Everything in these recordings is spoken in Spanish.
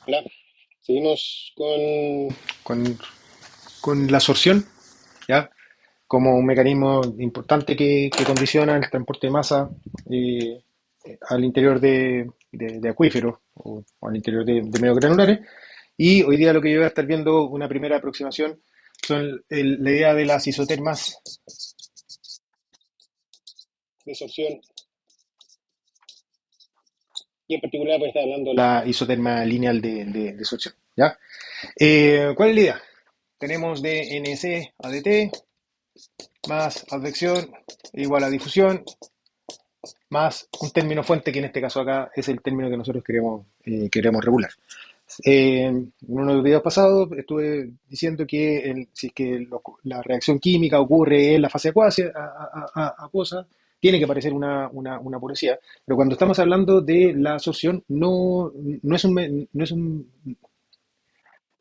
Hola, seguimos con... con, con la absorción, ¿ya? Como un mecanismo importante que condiciona el transporte de masa eh, al interior de acuíferos o al interior de medios granulares. Y hoy día lo que yo voy a estar viendo, una primera aproximación, son la idea de las isotermas. Desorción y en particular pues está hablando la... La isoterma lineal de absorción, ¿ya? ¿Cuál es la idea? Tenemos dNc a dt más advección igual a difusión más un término fuente que en este caso acá es el término que nosotros queremos regular. En uno de los videos pasados estuve diciendo que si es que la reacción química ocurre en la fase acuosa, tiene que aparecer una porosidad. Pero cuando estamos hablando de la absorción, no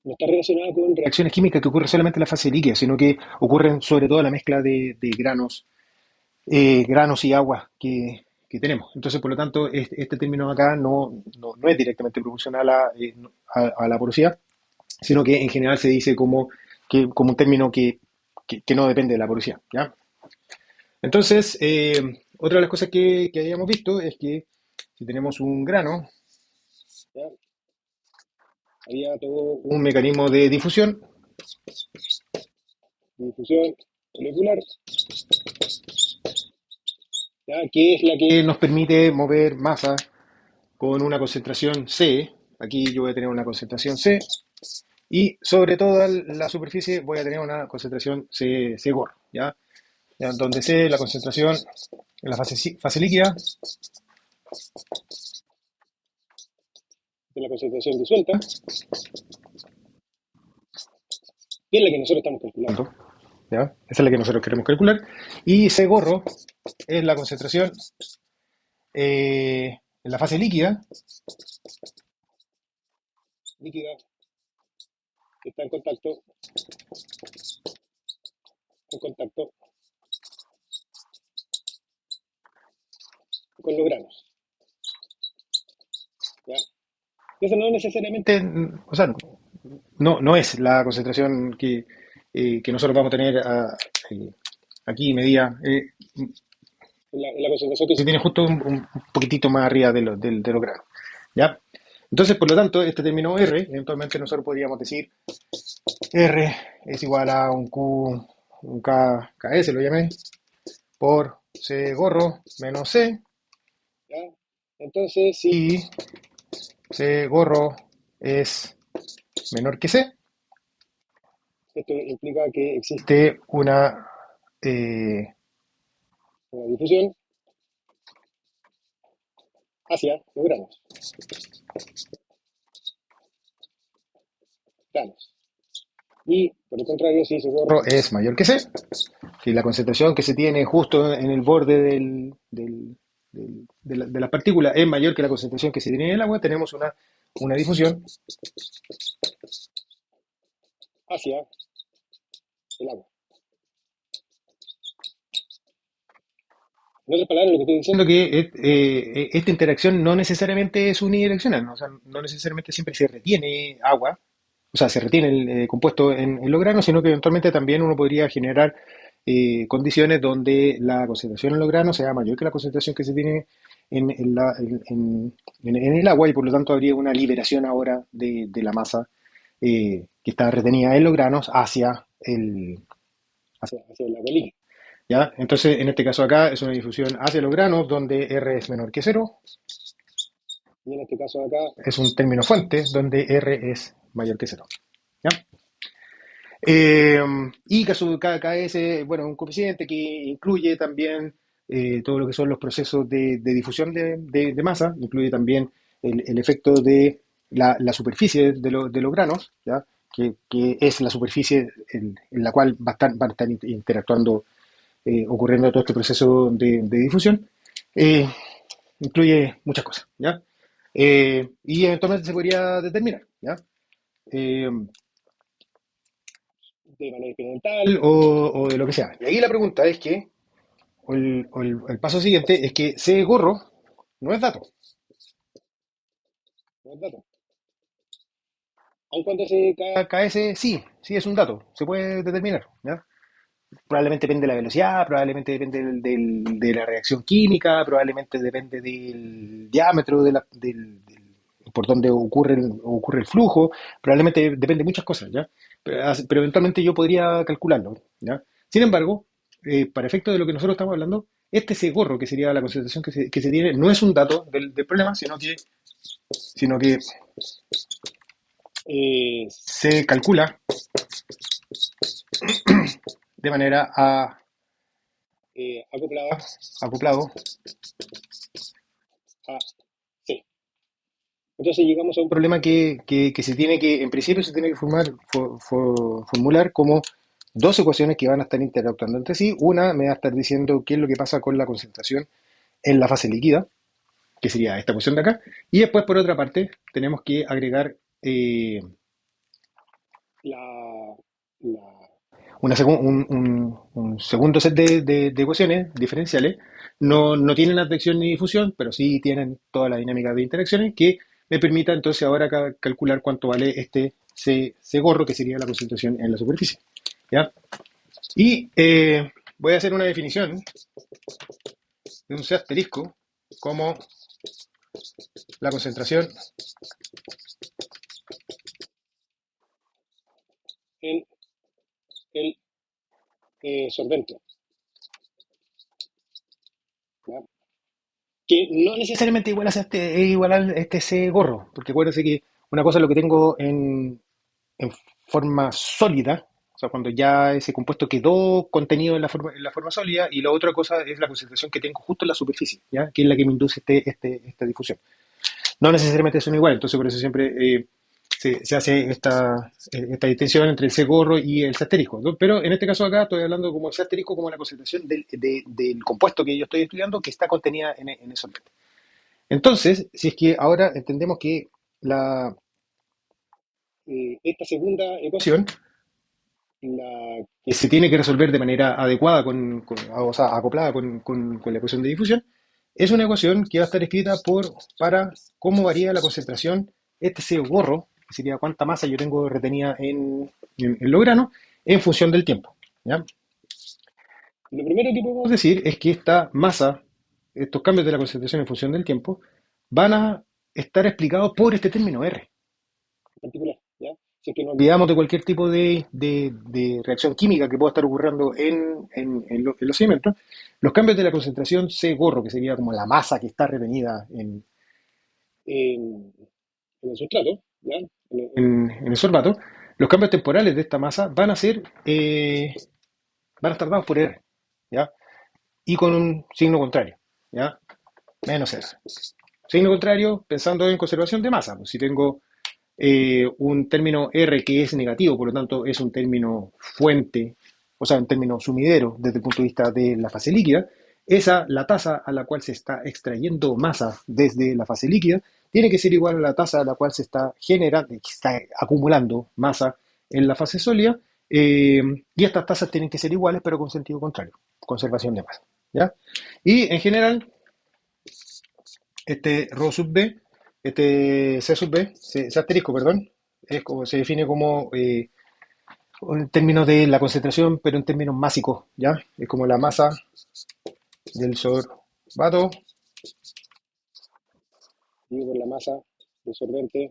está relacionada con reacciones químicas que ocurren solamente en la fase líquida, sino que ocurren sobre todo la mezcla de granos y agua que tenemos. Entonces, por lo tanto, este término acá no es directamente proporcional a la porosidad, sino que en general se dice como un término que no depende de la porosidad, ¿ya? Entonces, otra de las cosas que habíamos visto es que si tenemos un grano, ¿ya? Había todo un mecanismo de difusión molecular, ¿ya? Que es la que nos permite mover masa con una concentración C. Aquí yo voy a tener una concentración C. Y sobre toda la superficie voy a tener una concentración C gorro, ¿ya? ¿Ya? Donde C, la concentración en la fase líquida, de la concentración disuelta, que es la que nosotros estamos calculando, ¿ya? Esa es la que nosotros queremos calcular. Y C gorro es la concentración en la fase líquida que está en contacto con los granos, ¿ya? Eso no necesariamente, o sea, no es la concentración que nosotros vamos a tener aquí medida. La concentración que se tiene justo un poquitito más arriba de los granos, ¿ya? Entonces, por lo tanto, este término R, eventualmente nosotros podríamos decir R es igual a un KS, lo llamé, por C gorro menos C, ¿ya? Entonces, si C gorro es menor que C, esto implica que existe una difusión hacia los granos. Y por el contrario, si ese gorro es mayor que C, si la concentración que se tiene justo en el borde de la partícula es mayor que la concentración que se tiene en el agua, tenemos una difusión hacia el agua. En otras palabras, lo que estoy diciendo es que esta interacción no necesariamente es unidireccional, ¿no? O sea, no necesariamente siempre se retiene agua, o sea, se retiene el compuesto en los granos, sino que eventualmente también uno podría generar condiciones donde la concentración en los granos sea mayor que la concentración que se tiene en el agua y por lo tanto habría una liberación ahora de la masa que está retenida en los granos hacia el agua líquida. ¿Ya? Entonces, en este caso acá es una difusión hacia los granos donde R es menor que cero y en este caso acá es un término fuente donde R es mayor que cero. ¿Ya? Eh, y caso KS, bueno, un coeficiente que incluye también todo lo que son los procesos de difusión de masa, incluye también el efecto de la superficie de los granos, ¿ya? Que es la superficie en la cual van a estar interactuando, ocurriendo todo este proceso de difusión. Eh, Incluye muchas cosas, ¿ya? Y eventualmente se podría determinar, ¿ya? Eh, de manera experimental o de lo que sea. Y ahí la pregunta es que, o el paso siguiente es que C gorro no es dato, no es dato. aun cuando se KS, sí, sí es un dato, se puede determinar, ¿ya? Probablemente depende de la velocidad, probablemente depende de la reacción química, probablemente depende del diámetro por donde ocurre el flujo, probablemente depende de muchas cosas, ¿ya? Pero eventualmente yo podría calcularlo, ¿ya? Sin embargo, para efecto de lo que nosotros estamos hablando, este C gorro, que sería la concentración que se tiene, no es un dato del problema, sino que se calcula de manera acoplada acoplado a C. Entonces llegamos a un problema que se tiene que, en principio, se tiene que formular como dos ecuaciones que van a estar interactuando entre sí. Una me va a estar diciendo qué es lo que pasa con la concentración en la fase líquida, que sería esta ecuación de acá. Y después, por otra parte, tenemos que agregar la, la, un segundo set de ecuaciones diferenciales. No tienen advección ni difusión, pero sí tienen toda la dinámica de interacciones que me permita entonces ahora calcular cuánto vale este C gorro, que sería la concentración en la superficie. ¿Ya? Y voy a hacer una definición de un C asterisco como la concentración en el solvente, ¿ya? Que no necesariamente es igual a este C gorro, porque acuérdense que una cosa es lo que tengo en forma sólida, o sea, cuando ya ese compuesto quedó contenido en la forma sólida, y la otra cosa es la concentración que tengo justo en la superficie, ¿ya? Que es la que me induce esta difusión. No necesariamente son iguales, entonces por eso siempre se hace esta distinción entre el C gorro y el C asterisco, ¿no? Pero en este caso acá estoy hablando como el C asterisco, como la concentración del compuesto que yo estoy estudiando que está contenida en el solvente. Entonces, si es que ahora entendemos que esta segunda ecuación que se tiene que resolver de manera adecuada, o sea, acoplada con la ecuación de difusión, es una ecuación que va a estar escrita para cómo varía la concentración, este C gorro, que sería cuánta masa yo tengo retenida en los granos, en función del tiempo, ¿ya? Lo primero que podemos decir es que esta masa, estos cambios de la concentración en función del tiempo, van a estar explicados por este término R particular, ¿ya? Si es que nos olvidamos de cualquier tipo de reacción química que pueda estar ocurriendo en los sedimentos, los cambios de la concentración C gorro, que sería como la masa que está retenida en, en el sustrato, ¿ya? En el sorbato, los cambios temporales de esta masa van a estar dados por R, ¿ya? Y con un signo contrario, ¿ya? Menos R. Signo contrario pensando en conservación de masa. Pues si tengo un término R que es negativo, por lo tanto es un término fuente, o sea, un término sumidero desde el punto de vista de la fase líquida, la tasa a la cual se está extrayendo masa desde la fase líquida tiene que ser igual a la tasa a la cual se está generando, que está acumulando masa en la fase sólida, y estas tasas tienen que ser iguales, pero con sentido contrario, conservación de masa, ¿ya? Y en general, este Rho sub B, este C sub B, C asterisco, perdón, se define como en términos de la concentración, pero en términos másicos, ¿ya? Es como la masa del sorbato dividido por la masa del solvente,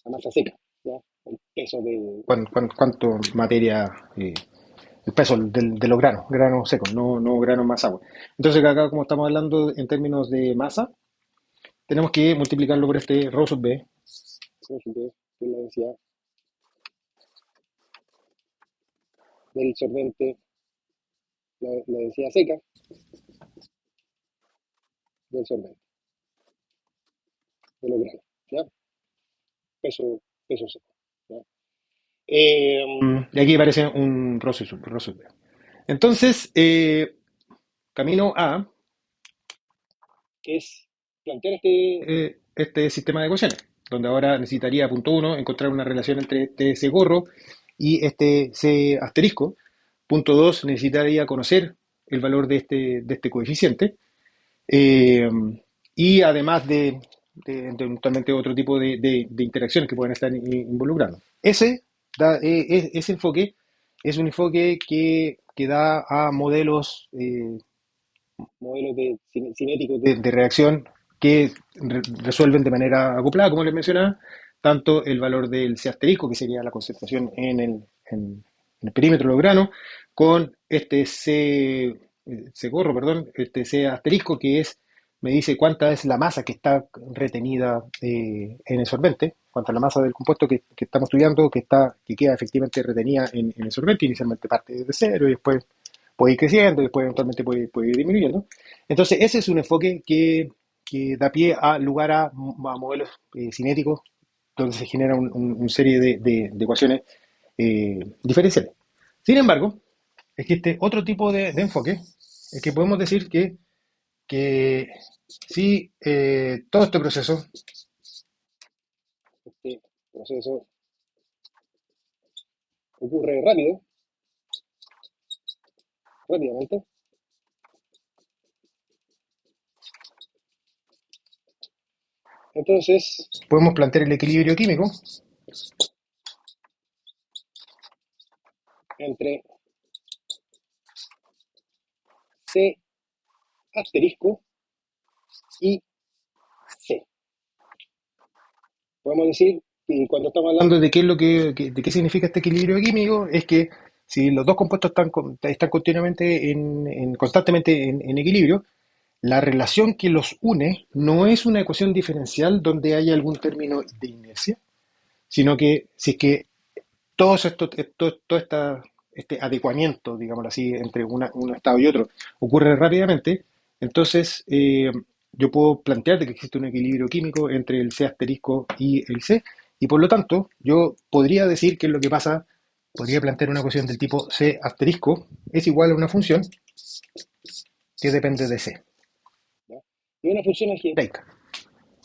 la masa seca, ¿ya? El peso de... ¿Cuánto materia, el peso de los granos secos, no granos más agua? Entonces acá, como estamos hablando en términos de masa, tenemos que multiplicarlo por este Rho sub B, Rho sub B, que es la densidad del solvente, la densidad seca del solvente, de los granos, ¿ya? Peso seco, ¿ya? Y aquí aparece un proceso. Entonces, camino A es plantear este sistema de ecuaciones, donde ahora necesitaría, punto uno, encontrar una relación entre este C gorro y este C asterisco. Punto 2, necesitaría conocer el valor de este coeficiente. Eh, y además eventualmente otro tipo de interacciones que pueden estar involucrando. Ese enfoque es un enfoque que da a modelos cinéticos de reacción que resuelven de manera acoplada, como les mencionaba, tanto el valor del C asterisco, que sería la concentración en el perímetro lograno, con este C gorro, perdón, este C asterisco, que me dice cuánta es la masa que está retenida en el solvente, cuánta es la masa del compuesto que estamos estudiando, que queda efectivamente retenida en el solvente. Inicialmente parte desde cero y después puede ir creciendo y después eventualmente puede ir disminuyendo. Entonces, ese es un enfoque que da pie a lugar a modelos cinéticos donde se genera una serie de ecuaciones diferenciales. Sin embargo, existe otro tipo de enfoque, es que podemos decir que si todo este proceso ocurre rápidamente, entonces podemos plantear el equilibrio químico entre C asterisco y C. Podemos decir que cuando estamos hablando de qué es de qué significa este equilibrio químico, es que si los dos compuestos están continuamente constantemente en equilibrio, la relación que los une no es una ecuación diferencial donde haya algún término de inercia, sino que si es que este adecuamiento, digámoslo así, entre un estado y otro ocurre rápidamente, entonces yo puedo plantear de que existe un equilibrio químico entre el C asterisco y el C, y por lo tanto yo podría decir que es lo que pasa, podría plantear una ecuación del tipo C asterisco es igual a una función que depende de C. ¿Ya? Y una función algebraica,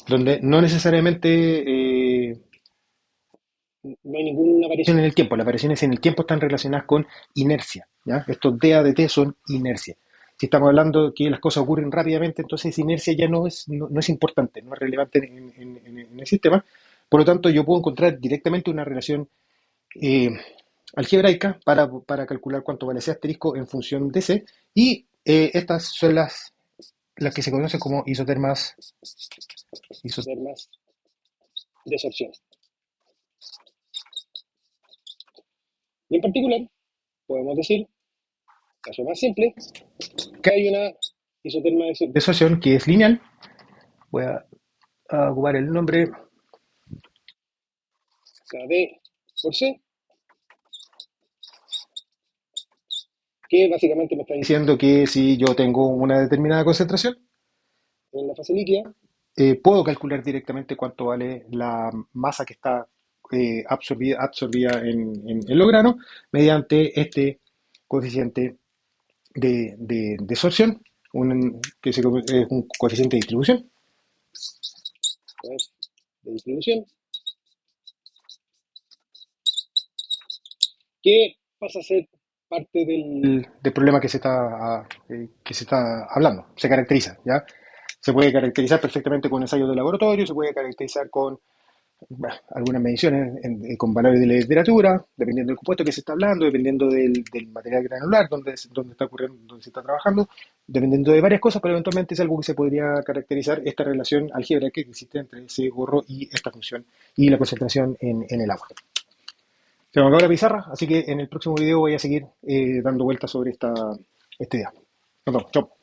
donde no necesariamente no hay ninguna variación en el tiempo. Las variaciones en el tiempo están relacionadas con inercia. ¿Ya? Estos DA de T son inercia. Si estamos hablando de que las cosas ocurren rápidamente, entonces inercia ya no es importante, no es relevante en el sistema. Por lo tanto, yo puedo encontrar directamente una relación eh, algebraica para calcular cuánto vale C asterisco en función de C. Y estas son las que se conocen como isotermas de sorción. Y en particular, podemos decir, caso más simple, que hay una isoterma de sorción que es lineal. Voy a ocupar el nombre KD por C, que básicamente me está diciendo que si yo tengo una determinada concentración en la fase líquida, puedo calcular directamente cuánto vale la masa que está absorbida en lo grano mediante este coeficiente de sorción, que es un coeficiente de distribución. De distribución, que pasa a ser parte del problema que se está hablando, se caracteriza, ¿ya? Se puede caracterizar perfectamente con ensayos de laboratorio, se puede caracterizar con algunas mediciones con valores de la literatura, dependiendo del compuesto que se está hablando, dependiendo del material granular donde está ocurriendo, donde se está trabajando, dependiendo de varias cosas, pero eventualmente es algo que se podría caracterizar esta relación algebraica que existe entre ese gorro y esta función y la concentración en el agua. Se me acabó la pizarra, así que en el próximo video voy a seguir dando vueltas sobre esta idea. Nos vemos, chao.